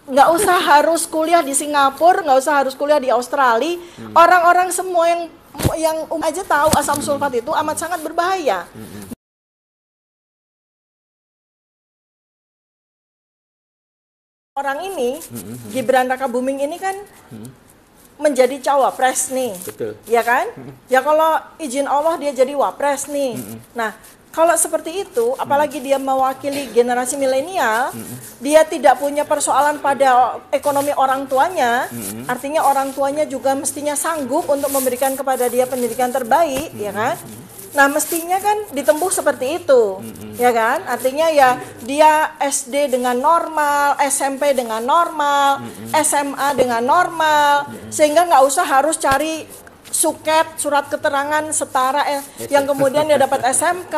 Nggak usah harus kuliah di Singapura, nggak usah harus kuliah di Australia. Orang-orang semua yang aja tahu asam sulfat itu amat sangat berbahaya. Orang ini, Gibran Rakabuming ini kan menjadi cawapres nih, betul, ya kan? Ya kalau izin Allah dia jadi wapres nih. Nah, kalau seperti itu, apalagi dia mewakili generasi milenial, dia tidak punya persoalan pada ekonomi orang tuanya, artinya orang tuanya juga mestinya sanggup untuk memberikan kepada dia pendidikan terbaik, ya kan? Nah, mestinya kan ditempuh seperti itu, ya kan? Artinya ya dia SD dengan normal, SMP dengan normal, SMA dengan normal, sehingga nggak usah harus cari suket, surat keterangan setara yang kemudian dia dapat SMK,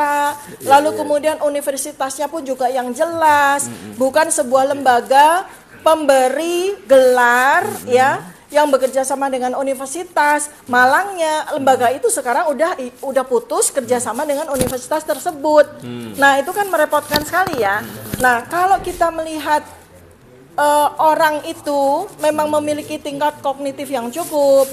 lalu kemudian universitasnya pun juga yang jelas, bukan sebuah lembaga pemberi gelar, ya, yang bekerja sama dengan universitas. Malangnya lembaga itu sekarang udah putus kerjasama dengan universitas tersebut. Nah, itu kan merepotkan sekali ya. Nah, kalau kita melihat orang itu memang memiliki tingkat kognitif yang cukup,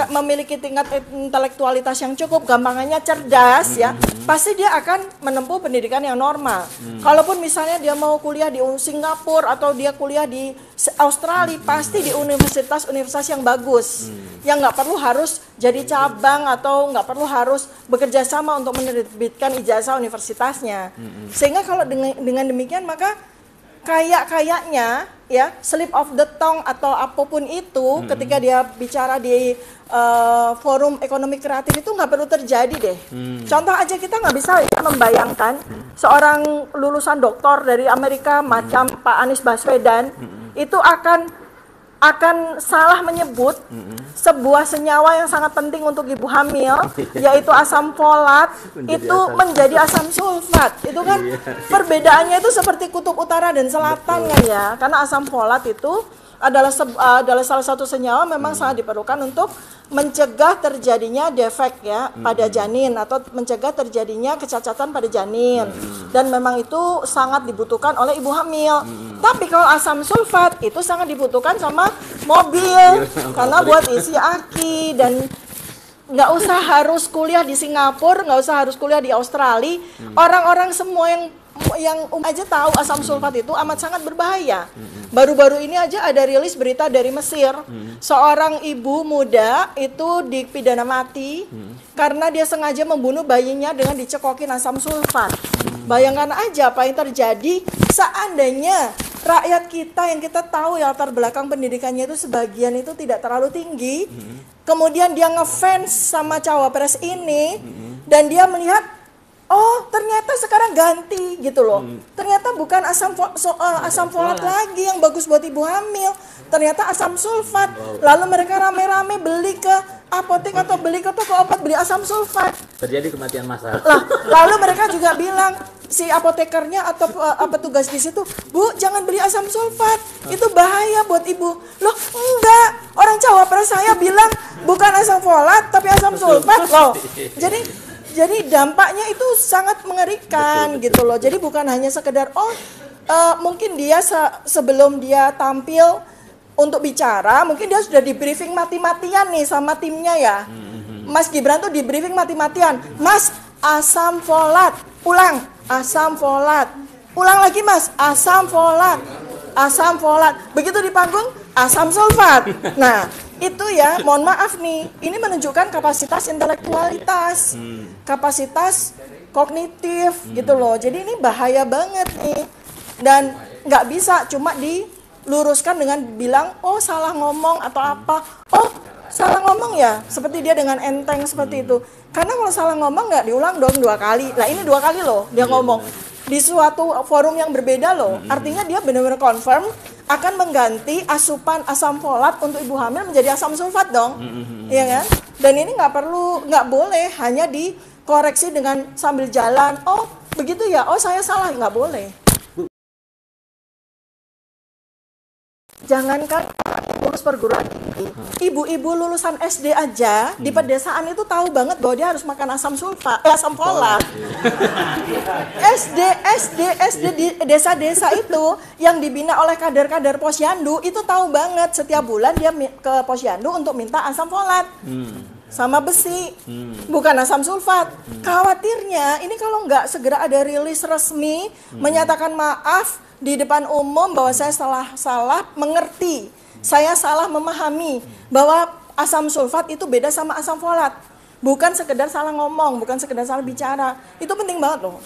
memiliki tingkat intelektualitas yang cukup, gampangannya cerdas, ya, pasti dia akan menempuh pendidikan yang normal. Kalaupun misalnya dia mau kuliah di Singapura atau dia kuliah di Australia, pasti di universitas-universitas yang bagus, yang nggak perlu harus jadi cabang atau nggak perlu harus bekerja sama untuk menerbitkan ijazah universitasnya. Sehingga kalau dengan demikian maka kayaknya ya slip of the tongue atau apapun itu ketika dia bicara di forum ekonomi kreatif itu nggak perlu terjadi deh. Contoh aja kita nggak bisa ya membayangkan seorang lulusan doktor dari Amerika macam Pak Anies Baswedan itu akan salah menyebut sebuah senyawa yang sangat penting untuk ibu hamil, yaitu asam folat, itu menjadi asam sulfat. Itu kan perbedaannya itu seperti kutub utara dan selatan kan ya, karena asam folat itu adalah salah satu senyawa memang sangat diperlukan untuk mencegah terjadinya defek ya pada janin atau mencegah terjadinya kecacatan pada janin, dan memang itu sangat dibutuhkan oleh ibu hamil. Tapi kalau asam sulfat itu sangat dibutuhkan sama mobil karena buat isi aki, dan nggak usah harus kuliah di Singapura, nggak usah harus kuliah di Australia. Orang-orang semua yang aja tahu asam sulfat itu amat sangat berbahaya. Baru-baru ini aja ada rilis berita dari Mesir, seorang ibu muda itu dipidana mati karena dia sengaja membunuh bayinya dengan dicekokin asam sulfat. Bayangkan aja apa yang terjadi seandainya rakyat kita yang kita tahu ya latar belakang pendidikannya itu sebagian itu tidak terlalu tinggi, kemudian dia ngefans sama cawapres ini, dan dia melihat oh ternyata sekarang ganti gitu loh, ternyata bukan asam folat lagi yang bagus buat ibu hamil, ternyata asam sulfat. Lalu mereka rame-rame beli ke apotek atau beli ke toko obat beli asam sulfat, terjadi kematian massal. Lalu mereka juga bilang si apotekernya atau petugas di situ, Bu jangan beli asam sulfat, itu bahaya buat ibu. Loh enggak, orang cawapres saya bilang bukan asam folat tapi asam sulfat loh. Jadi dampaknya itu sangat mengerikan gitu loh. Jadi bukan hanya sekedar mungkin dia sebelum dia tampil untuk bicara, mungkin dia sudah di briefing mati-matian nih sama timnya ya. Mas Gibran tuh di briefing mati-matian. Mas, asam folat, ulang, asam folat. Ulang lagi Mas, asam folat. Asam folat. Begitu di panggung, asam sulfat. Nah, itu ya, mohon maaf nih, ini menunjukkan kapasitas intelektualitas, kapasitas kognitif gitu loh. Jadi ini bahaya banget nih, dan nggak bisa cuma diluruskan dengan bilang oh salah ngomong atau apa. Oh salah ngomong ya, seperti dia dengan enteng seperti itu. Karena kalau salah ngomong nggak diulang dong 2 kali. Lah ini 2 kali loh dia ngomong di suatu forum yang berbeda loh. Artinya dia benar-benar confirm akan mengganti asupan asam folat untuk ibu hamil menjadi asam sulfat dong, iya kan? Dan ini nggak boleh hanya dikoreksi dengan sambil jalan. Oh begitu ya, oh saya salah, nggak boleh. Jangankan lulus perguruan tinggi, ibu-ibu lulusan SD aja di pedesaan itu tahu banget bahwa dia harus makan asam folat. SD di desa-desa itu yang dibina oleh kader-kader posyandu itu tahu banget setiap bulan dia ke posyandu untuk minta asam folat. Sama besi, bukan asam sulfat. Khawatirnya ini kalau nggak segera ada rilis resmi menyatakan maaf di depan umum bahwa saya salah mengerti, saya salah memahami bahwa asam sulfat itu beda sama asam folat. Bukan sekedar salah ngomong, bukan sekedar salah bicara. Itu penting banget loh.